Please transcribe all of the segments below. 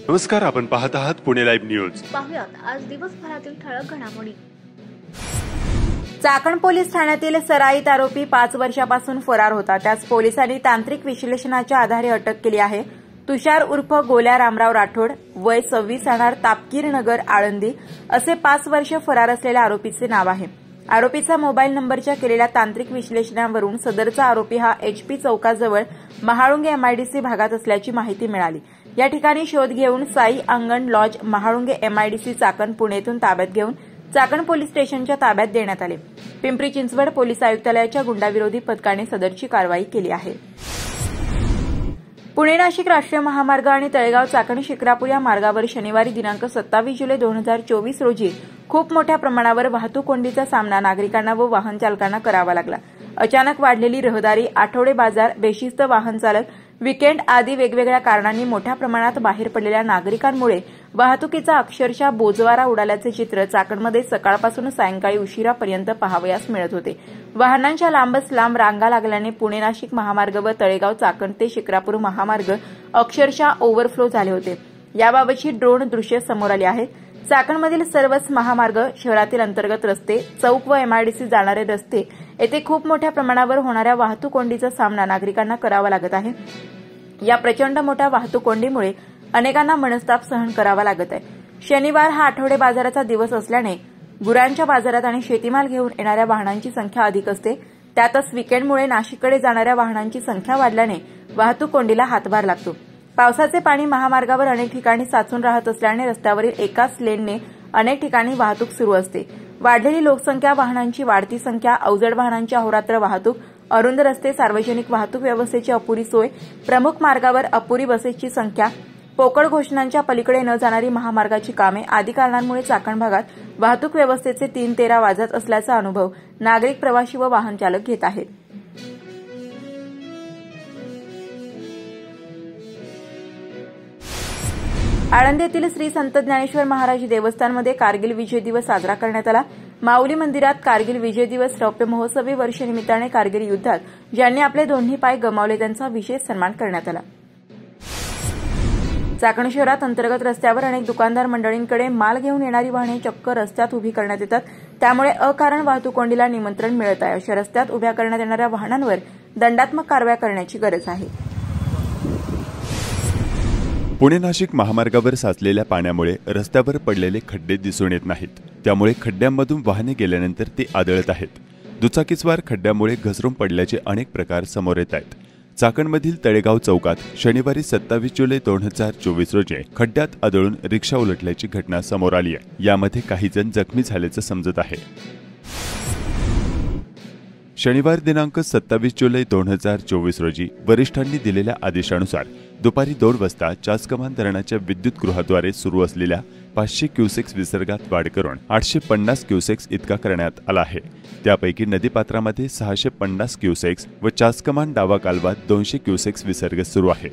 नमस्कार, आपण पाहत आहात पुणे लाईव्ह न्यूज। पाहुयात आज दिवसभरातील ठळक घडामोडी। चाकण पोलीस ठाण्यातील सराईत आरोपी 5 वर्षापासून फरार होता। त्यास पोलिसांनी तांत्रिक विश्लेषणाच्या आधारे अटक केली आहे। तुषार उर्फ गोल्या रामराव राठोड, वय 26, राहणार तापकीर नगर, आळंदी, असे 5 वर्ष फरार असलेल्या आरोपीचे नाव आहे। आरोपीचा मोबाईल नंबरच्या केलेल्या तांत्रिक विश्लेषणावरून सदरचा आरोपी हा HP चौकाजवळ महाळुंगे MIDC भागात असल्याची माहिती मिळाली। या ठिकाणी शोध घेऊन साई अंगण लॉज, महाळुंगे MIDC चाकण, पुणेतून ताब्यात घेऊन चाकण पोलीस स्टेशनच्या ताब्यात देण्यात आले। पिंपरी चिंचवड पोलीस आयुक्तालयाच्या गुंडाविरोधी पथकाने सदरची कारवाई केली आहे। पुणे नाशिक राष्ट्रीय महामार्ग आणि तळेगाव चाकण शिक्रापूर या मार्गावर शनिवारी दिनांक 27 जुलै 2024 रोजी खूप मोठ्या प्रमाणावर वाहतूक कोंडीचा सामना नागरिकांना व वाहन चालकांना करावा लागला। अचानक वाढलेली रहदारी, आठवडे बाजार, बेशिस्त वाहन चालक, वीकेंड आदी वेगवेगळ्या कारणांनी मोठ्या प्रमाणात बाहेर पडलेल्या नागरिकांमुळे वाहतुकीचा अक्षरशः बोजवारा उडाल्याचे चित्र चाकणमध्ये सकाळपासून सायंकाळी उशिरापर्यंत पाहावयास मिळत होते। वाहनांच्या लांबच लांब रांगा लागल्याने पुणे नाशिक महामार्ग व तळेगाव चाकण ते शिक्रापूर महामार्ग अक्षरशः ओव्हरफ्लो झाले होते। याबाबतची ड्रोन दृश्य समोर आली आहेत। चाकणमधील सर्वच महामार्ग, शहरातील अंतर्गत रस्ते, चौक व MIDC जाणारे रस्ते येथे खूप मोठ्या प्रमाणावर होणाऱ्या वाहतूक कोंडीचा सामना नागरिकांना करावा लागत आहे। या प्रचंड मोठ्या वाहतूक कोंडीमुळे अनेकांना मनस्ताप सहन करावा लागत आहे। शनिवार हा आठवडे बाजाराचा दिवस असल्याने गुरांच्या बाजारात आणि शेतीमाल घेऊन येणाऱ्या वाहनांची संख्या अधिक असते। त्यातच वीकेंडमुळे नाशिककडे जाणाऱ्या वाहनांची संख्या वाढल्याने वाहतूक कोंडीला हातभार लागतो। पावसाचे पाणी महामार्गावर अनेक ठिकाणी साचून राहत असल्याने रस्त्यावरील एकाच लेनने अनेक ठिकाणी वाहतूक सुरू असते। वाढलेली लोकसंख्या, वाहनांची वाढती संख्या, अवजड वाहनांची अहोरात्र वाहतूक, अरुंद रस्ते, सार्वजनिक वाहतूक व्यवस्थेची अपुरी सोय, प्रमुख मार्गावर अपुरी बसेसची संख्या, पोकळ घोषणांच्या पलीकडे न जाणारी महामार्गाची कामे आदी कारणांमुळे चाकण भागात वाहतूक व्यवस्थेचे 3-13 वाजत असल्याचा अनुभव नागरिक, प्रवासी व वाहन चालक घेत आहेत। आळंदी येथील श्री संत ज्ञानेश्वर महाराज देवस्थानमध्ये कारगिल विजय दिवस साजरा करण्यात आला। माऊली मंदिरात कारगिल विजय दिवस रौप्य महोत्सवी वर्षनिमित्ताने कारगिल युद्धात ज्यांनी आपले दोन्ही पाय गमावले त्यांचा विशेष सन्मान करण्यात आला। चाकण शहरात अंतर्गत रस्त्यावर अनेक दुकानदार मंडळींकडे माल घेऊन येणारी वाहने चक्क रस्त्यात उभी करण्यात येतात। त्यामुळे अकारण वाहतूक कोंडीला निमंत्रण मिळत आहे। अशा रस्त्यात उभ्या करण्यात येणाऱ्या वाहनांवर दंडात्मक कारवाई करण्याची गरज आहे। पुणे नाशिक महामार्गावर साचलेल्या पाण्यामुळे रस्त्यावर पडलेले खड्डे दिसून येत नाहीत। त्यामुळे खड्ड्यांमधून वाहने गेल्यानंतर ते आदळत आहेत। दुचाकीस्वार खड्ड्यामुळे घसरून पडल्याचे अनेक प्रकार समोर येत आहेत। चाकणमधील तळेगाव चौकात शनिवारी 27 जुलै 2024 रोजी खड्ड्यात आदळून रिक्षा उलटल्याची घटना समोर आली आहे। यामध्ये काही जण जखमी झाल्याचं समजत आहे। शनिवार दिनांक 27 जुलै 2024 रोजी वरिष्ठांनी दिलेल्या आदेशानुसार दुपारी 2 वाजता चासकमान धरणाच्या विद्युत गृहाद्वारे सुरू असलेल्या 500 क्युसेक्स विसर्गात वाढ करून 850 क्युसेक्स इतका करण्यात आला आहे। त्यापैकी नदीपात्रामध्ये 650 क्युसेक्स व चासकमान डावा कालवात 200 क्युसेक्स विसर्ग सुरू आहे।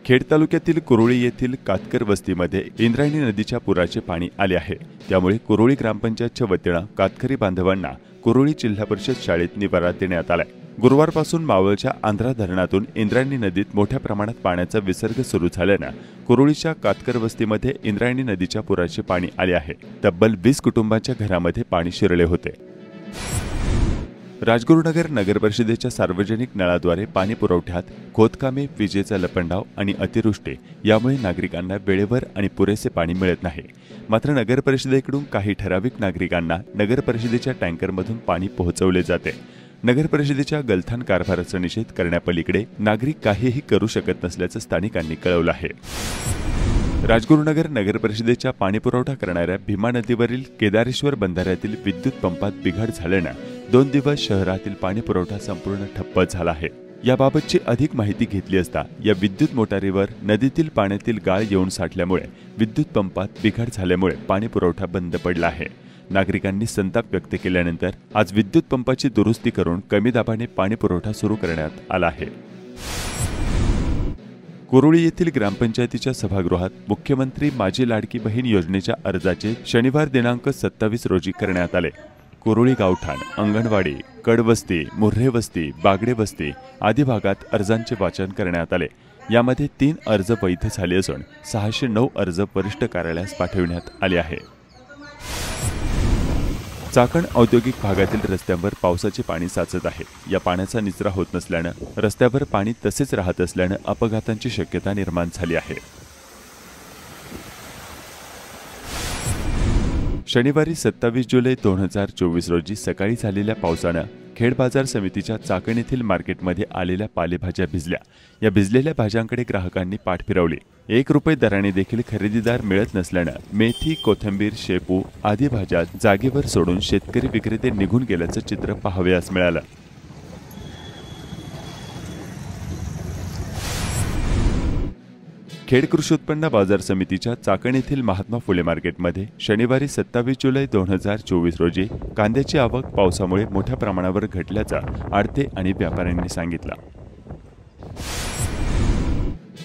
खेड तालुक्यातील कुरोळी येथील कातकर वस्तीमध्ये इंद्रायणी नदीच्या पुराचे पाणी आले आहे। त्यामुळे कुरोळी ग्रामपंचायतच्या वतीने कातकरी बांधवांना कुरोळी जिल्हा परिषद शाळेत निवारा देण्यात आलाय। गुरुवारपासून मावळच्या आंध्रा धरणातून इंद्रायणी नदीत मोठ्या प्रमाणात पाण्याचा विसर्ग सुरू झाल्याने कुरोळीच्या कातकर वस्तीमध्ये इंद्रायणी नदीच्या पुराचे पाणी आले आहे। तब्बल 20 कुटुंबांच्या घरामध्ये पाणी शिरले होते। राजगुरुनगर नगर परिषदेच्या सार्वजनिक नळाद्वारे पाणी पुरवठ्यात खोदकामे, विजेचा लपंडाव आणि अतिवृष्टी यामुळे नागरिकांना वेळेवर आणि पुरेसे पाणी मिळत नाही। मात्र नगर परिषदेकडून काही ठराविक नागरिकांना नगर परिषदेच्या टँकरमधून पाणी पोहोचवले जाते। नगर परिषदेच्या गलथान कारभाराचा निषेध करण्यापलीकडे नागरिक काहीही करू शकत नसल्याचं स्थानिकांनी कळवलं आहे। राजगुरुनगर नगर परिषदेच्या पाणीपुरवठा करणाऱ्या भीमा नदीवरील केदारेश्वर बंधाऱ्यातील विद्युत पंपात बिघाड झाल्याने 2 दिवस शहरातील पाणीपुरवठा संपूर्ण ठप्प झाला आहे। याबाबतची अधिक माहिती घेतली असता या विद्युत मोटारीवर नदीतील पाण्यातील गाळ येऊन साठल्यामुळे विद्युत पंपात बिघाड झाल्यामुळे पाणीपुरवठा बंद पडला आहे। नागरिकांनी संताप व्यक्त केल्यानंतर आज विद्युत पंपाची दुरुस्ती करून कमी दाबाने पाणीपुरवठा सुरू करण्यात आला आहे। कुरोळी येथील ग्रामपंचायतीच्या सभागृहात मुख्यमंत्री माझी लाडकी बहीण योजनेच्या अर्जाचे शनिवार दिनांक 27 रोजी करण्यात आले। कुरुळी गावठाण, अंगणवाडी, कडवस्ती, मुर्रे वस्ती, बागडे वस्ती आदी भागात अर्जांचे वाचन करण्यात आले। यामध्ये 3 अर्ज वैध झाले असून 609 अर्ज वरिष्ठ कार्यालयास पाठविण्यात आले आहे। चाकण औद्योगिक भागातील रस्त्यांवर पावसाचे पाणी साचत आहे। या पाण्याचा निचरा होत नसल्यानं रस्त्यावर पाणी तसेच राहत असल्यानं अपघातांची शक्यता निर्माण झाली आहे। शनिवारी 27 जुलै 2024 रोजी सकाळी झालेल्या पावसानं खेड बाजार समितीच्या चाकण येथील मार्केटमध्ये आलेल्या पालेभाज्या भिजल्या। या भिजलेल्या भाज्यांकडे ग्राहकांनी पाठ फिरवली। 1 रुपये दराने देखील खरेदीदार मिळत नसल्यानं मेथी, कोथिंबीर, शेपू आदी भाज्या जागेवर सोडून शेतकरी विक्रेते निघून गेल्याचं चित्र पाहावयास मिळालं। खेड कृषी उत्पन्न बाजार समितीच्या चाकण येथील महात्मा फुले मार्केटमध्ये शनिवारी 27 जुलै 2024 रोजी कांद्याची आवक पावसामुळे मोठ्या प्रमाणावर घटल्याचा आडते आणि व्यापाऱ्यांनी सांगितलं।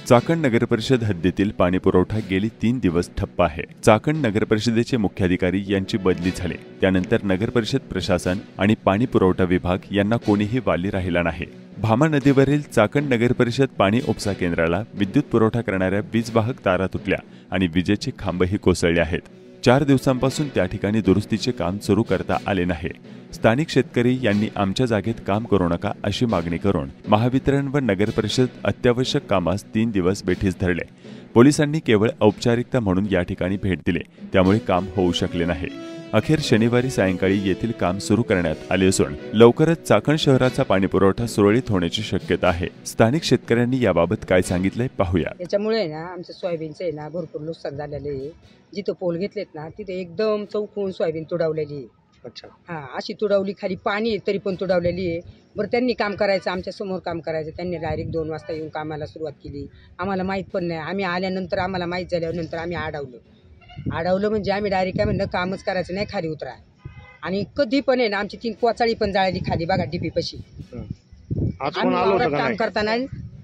चाकण नगरपरिषद हद्दीतील पाणी पुरवठा गेली 3 दिवस ठप्प आहे। चाकण नगरपरिषदेचे मुख्याधिकारी यांची बदली झाली, त्यानंतर नगरपरिषद प्रशासन आणि पाणी पुरवठा विभाग यांना कोणीही वाली राहिला नाही। भामा नदीवरील चाकण नगरपरिषद पाणी उपसा केंद्राला विद्युत पुरवठा करणाऱ्या वीजवाहक तारा तुटल्या आणि विजेचे खांबही कोसळले आहेत। 4 दिवसांपासून त्या ठिकाणी दुरुस्तीचे काम सुरू करता आले नाही। स्थानिक शेतकरी यांनी आमच्या जागेत काम करू नका अशी मागणी करून महावितरण व नगरपरिषद अत्यावश्यक कामास 3 दिवस बेठीस धरले। पोलिसांनी केवळ औपचारिकता म्हणून या ठिकाणी भेट दिली, त्यामुळे काम होऊ शकले नाही। अखेर शनिवारी सायंकाळी येथील काम सुरू करण्यात आले असून लवकरच चाकण शहराचा पाणी पुरवठा सुरळीत होण्याची शक्यता आहे। स्थानिक शेतकऱ्यांनी याबाबत काय सांगितलंय पाहूया। त्याच्यामुळे ना आमचं सोयाबीनचं आहे ना भरपूर नुकसान झालेलं आहे। जिथं पोल घेतलेत ना तिथे एकदम चौकून सोयाबीन तुडवलेली आहे। अच्छा, हां, अशी तुडवली, खाली पाणी आहे तरी पण तुडवलेली आहे। बरं, त्यांनी काम करायचं, आमच्या समोर काम करायचं, त्यांनी डायरेक्ट 2 वाजता येऊन कामाला सुरुवात केली। आम्हाला माहीत पण नाही, आम्ही आल्यानंतर आम्हाला माहीत झाल्यानंतर आम्ही अडवलं म्हणजे आम्ही डायरेक्ट काय म्हणलं कामच करायचं नाही, खाली उतरा। आणि कधी पण आहे ना आमची 3 कोचाळी पण जाळली खाली बघा डीपी पशी। आज कोण आलं होतं का काम नाही? करताना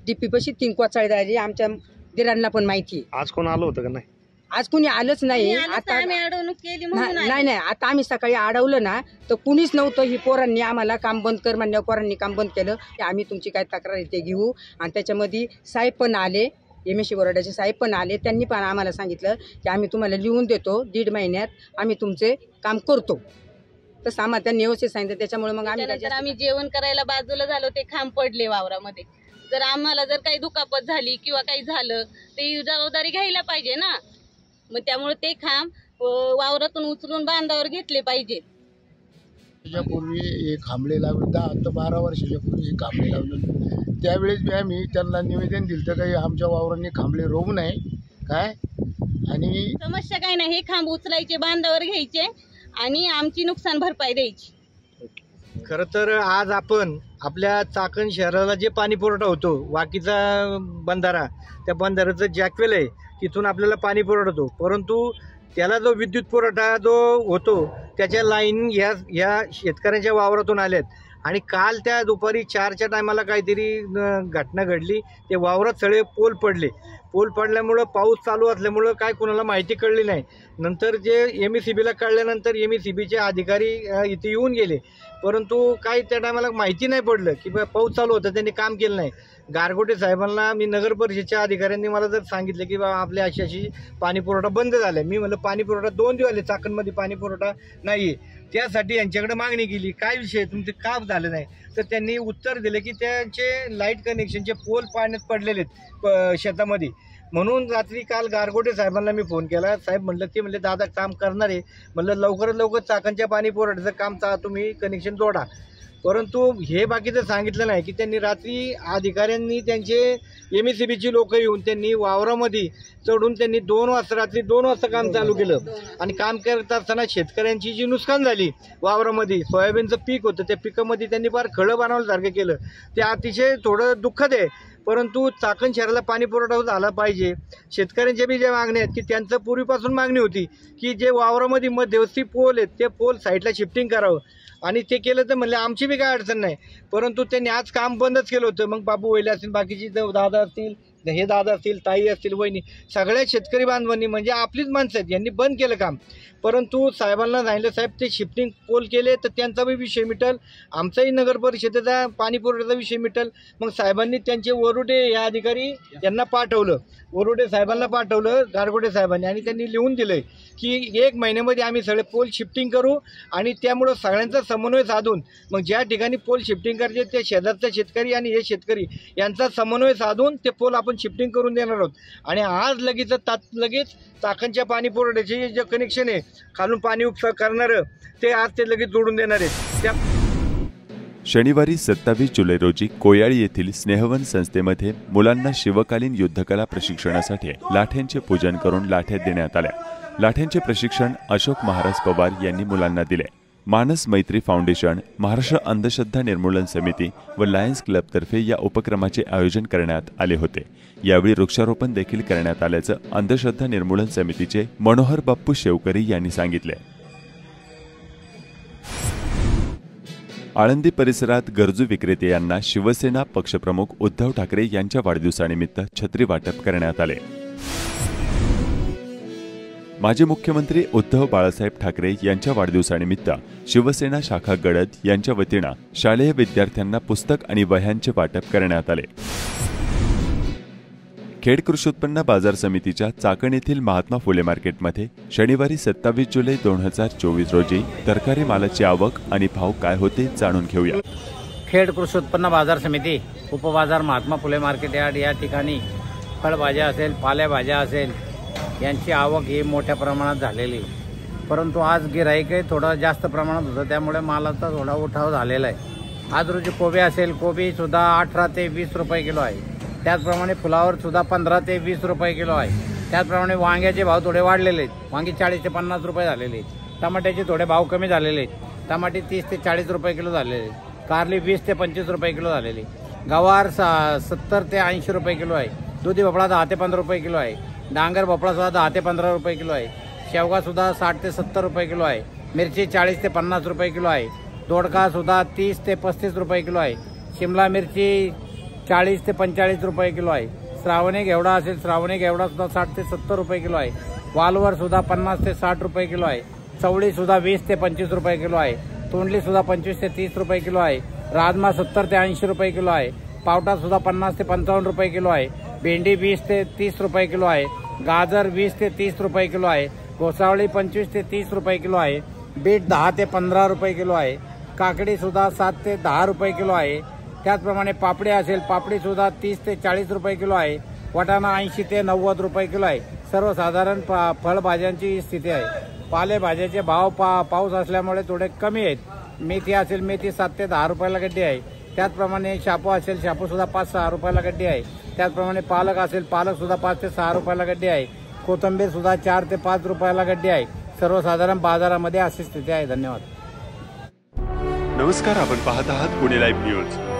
डीपी पशी 3 कोचाळी जाळली, आमच्या दिरांना पण माहिती आहे। आज कोण आलं होतं का नाही? आज कुणी आलंच नाही। आता नाही, आता आम्ही सकाळी अडवलं ना तर कुणीच नव्हतं। ही पोरांनी आम्हाला काम बंद कर म्हणल्यावर पोरांनी काम बंद केलं की आम्ही तुमची काय तक्रार आहे ते घेऊ। आणि त्याच्यामध्ये साहेब पण आले, MSC बोर्डाचे साहेब पण आले, त्यांनी पण आम्हाला सांगितलं की आम्ही तुम्हाला लिहून देतो, 1.5 महिन्यात आम्ही तुमचे काम करतो। तसं आम्हाला त्यांनी व्यवस्थित सांगितलं। त्याच्यामुळे मग आम्ही जेवण करायला बाजूला झालो, ते खांब पडले वावरामध्ये। जर आम्हाला जर काही दुखापत झाली किंवा काही झालं ते जबाबदारी घ्यायला पाहिजे ना। मग त्यामुळे ते खांब वावरातून उचलून बांधावर घेतले पाहिजे। त्याच्यापूर्वी हे खांबळे लावले, 10 ते 12 वर्षाच्या पूर्वी हे खांबळे लावले। त्यावेळेस बी आम्ही त्यांना निवेदन दिलं तर काही आमच्या वावरांनी खांबळे रोवू नये काय। आणि समस्या काय नाही, हे खांब उचलायचे, बांधावर घ्यायचे आणि आमची नुकसान भरपाई द्यायची। खरं तर आज आपण आपल्या चाकण शहराला जे पाणी पुरवठा होतो, वाकीचा बंधारा, त्या बंधाऱ्याचं जॅकवेल आहे, तिथून आपल्याला पाणी पुरवठा होतो। परंतु त्याला जो विद्युत पुरवठा जो होतो त्याच्या लाईन या शेतकऱ्यांच्या वावरातून आल्यात। आणि काल त्या दुपारी 4च्या टायमाला काहीतरी घटना घडली, ते वावरात सगळे पोल पडल्यामुळं पाऊस चालू असल्यामुळं काय कोणाला माहिती कळली नाही। नंतर जे MECBला कळल्यानंतर MECBचे अधिकारी इथे येऊन गेले, परंतु काही त्या टायमाला माहिती नाही पडलं की पाऊस चालू होता, त्यांनी काम केलं नाही। गारगोटे साहेबांना मी नगर परिषदेच्या अधिकाऱ्यांनी मला जर सांगितलं की बाबा आपल्या अशी पाणी पुरवठा बंद झाला, मी म्हणलं पाणी पुरवठा 2 दिवस झाले चाकणमध्ये पाणी पुरवठा नाही, त्यासाठी यांच्याकडे मागणी केली, काय विषय तुमचे का झालं नाही। तर त्यांनी उत्तर दिलं की त्यांचे लाईट कनेक्शनचे पोल पाण्यात पडलेले आहेत शेतामध्ये। म्हणून रात्री काल गारगोटे साहेबांना मी फोन केला, साहेब म्हणलं ते म्हणले दादा काम करणार आहे, म्हणलं लवकरात लवकर चाकणच्या पाणी पुरवठ्याचं काम तुम्ही कनेक्शन जोडा। परंतु हे बाकीचं सांगितलं नाही की त्यांनी रात्री अधिकाऱ्यांनी त्यांचे MECBची लोक येऊन त्यांनी वावरामध्ये चढून त्यांनी रात्री 2 वाजता काम चालू केलं। आणि काम करत असताना शेतकऱ्यांची जी नुकसान झाली वावरामध्ये, सोयाबीनचं पीक होतं, त्या पिकामध्ये त्यांनी फार खळं बनवल्यासारखं केलं, ते अतिशय थोडं दुःखद आहे। परंतु चाकण शहराला पाणी पुरवठा झाला पाहिजे। शेतकऱ्यांच्या बी ज्या मागण्या आहेत की त्यांचं पूर्वीपासून मागणी होती की जे वावरामध्ये मध्यवर्ती पोल आहेत ते पोल साईडला शिफ्टिंग करावं, आणि ते केलं तर म्हणले आमची बी काय अडचण नाही। परंतु त्यांनी आज काम बंदच केलं होतं। मग बाबू वैले असतील, बाकीची दादा असतील, हे दादा असतील, ताई असतील, वहिनी, सगळ्या शेतकरी बांधवांनी म्हणजे आपलीच माणसं आहेत, यांनी बंद केलं काम. परंतु साहेबांना सांगितलं, साहेब ते शिफ्टिंग पोल केले तर त्यांचाही विषय मिटल, आमचाही नगर परिषदेचा पाणी पुरवठ्याचा विषय मिटल. मग साहेबांनी त्यांचे वरुडे या अधिकारी यांना पाठवलं, वरुडे साहेबांना पाठवलं, गारगोडे साहेबांनी, आणि त्यांनी लिहून दिलं की 1 महिन्यामध्ये आम्ही सगळे पोल शिफ्टिंग करू. आणि त्यामुळं सगळ्यांचा समन्वय साधून मग ज्या ठिकाणी पोल शिफ्टिंग करायचे ते शेजारचे शेतकरी आणि हे शेतकरी यांचा समन्वय साधून ते पोल आपण शिफ्टिंग करून देणार आहोत. आणि आज लगेच चाकणच्या पाणी पुरवठ्याचे जे कनेक्शन आहे खालून पाणी उपसा करणारं ते आज ते लगेच जोडून देणार आहेत. त्या शनिवारी 27 जुलै रोजी कोयाळी येथील स्नेहवन संस्थेमध्ये मुलांना शिवकालीन युद्धकला प्रशिक्षणासाठी लाठ्यांचे पूजन करून लाठ्या देण्यात आल्या. लाठ्यांचे प्रशिक्षण अशोक महाराज पवार यांनी मुलांना दिले. मानस मैत्री फाउंडेशन, महाराष्ट्र अंधश्रद्धा निर्मूलन समिती व लायन्स क्लबतर्फे या उपक्रमाचे आयोजन करण्यात आले होते. यावेळी वृक्षारोपण देखील करण्यात आल्याचं अंधश्रद्धा निर्मूलन समितीचे मनोहर बाप्पू शेवकरी यांनी सांगितले. आळंदी परिसरात गरजू विक्रेते यांना शिवसेना पक्षप्रमुख उद्धव ठाकरे यांच्या वाढदिवसानिमित्त छत्री वाटप करण्यात आले. माजी मुख्यमंत्री उद्धव बाळासाहेब ठाकरे यांच्या वाढदिवसानिमित्त शिवसेना शाखा गडद यांच्या वतीनं शालेय विद्यार्थ्यांना पुस्तक आणि वह्यांचे वाटप करण्यात आले. खेड कृषी उत्पन्न बाजार समितीच्या चाकण येथील महात्मा फुले मार्केटमध्ये शनिवारी 27 जुलै 2024 रोजी तरकारी मालाची आवक आणि भाव काय होते जाणून घेऊया. खेड कृषी उत्पन्न बाजार समिती उपबाजार महात्मा फुले मार्केट यार्ड या ठिकाणी फळभाज्या असेल, पालेभाज्या असेल यांची आवक ही मोठ्या प्रमाणात झालेली. परंतु आज गिऱ्हाईकही थोडं जास्त प्रमाणात होतं, त्यामुळे मालाचा थोडा उठाव झालेला आहे. आज रोजी कोबी असेल, कोबी सुद्धा 18 ते 20 रुपये किलो आहे. त्याचप्रमाणे फुलावर सुद्धा 15 ते 20 रुपये किलो आहे. त्याचप्रमाणे वांग्याचे भाव थोडे वाढलेले आहेत. वांगी 40 ते 50 रुपये झालेले आहेत. टमाट्याचे थोडे भाव कमी झालेले आहेत. टमाटे 30 ते 40 रुपये किलो झालेले आहेत. कारली 20 ते 25 रुपये किलो झालेली. गवार 70 ते 80 रुपये किलो आहे. दुधी भोपळा 10 ते 15 रुपये किलो आहे. डांगर भोपळा सुद्धा 10 ते 15 रुपये किलो आहे. शेवगा सुद्धा 60 ते 70 रुपये किलो आहे. मिरची 40 ते 50 रुपये किलो आहे. दोडका सुद्धा 30 ते 35 रुपये किलो आहे. शिमला मिरची 40 ते 45 रुपये किलो आहे. श्रावणी घेवडा असेल, श्रावणी घेवडा सुद्धा 60 ते 70 रुपये किलो आहे. वालवर सुद्धा 50 ते 60 रुपये किलो आहे. चवळी सुद्धा 20 ते 25 रुपये किलो आहे. तोंडली सुद्धा 25 ते 30 रुपये किलो आहे. राजमा 70 ते 80 रुपये किलो आहे. पावटा सुद्धा 50 ते 55 रुपये किलो आहे. भेंडी 20 ते 30 रुपये किलो आहे. गाजर 20 ते 30 रुपये किलो आहे. घोसावळी 25 ते 30 रुपये किलो आहे. बीट 10 ते 15 रुपये किलो आहे. काकडी सुद्धा 7 ते 10 रुपये किलो आहे. त्याचप्रमाणे पापडी असेल, पापडी सुद्धा 30 ते 40 रुपये किलो आहे. वाटाणा 80 ते 90 रुपये किलो आहे. सर्वसाधारण फळभाज्यांची स्थिती आहे. पालेभाज्याचे भाव पाऊस असल्यामुळे थोडे कमी आहेत. मेथी असेल, मेथी 7 ते 10 रुपयाला गड्डी आहे. त्याचप्रमाणे शापू असेल, शापू सुद्धा 5-6 रुपयाला गड्डी आहे. त्याचप्रमाणे पालक असेल, पालक सुद्धा 5 ते 6 रुपयाला गड्डी आहे. कोथिंबीर सुद्धा 4 ते 5 रुपयाला गड्डी आहे. सर्वसाधारण बाजारामध्ये अशी स्थिती आहे. धन्यवाद. नमस्कार, आपण पाहत आहात पुणे लाईव्ह न्यूज.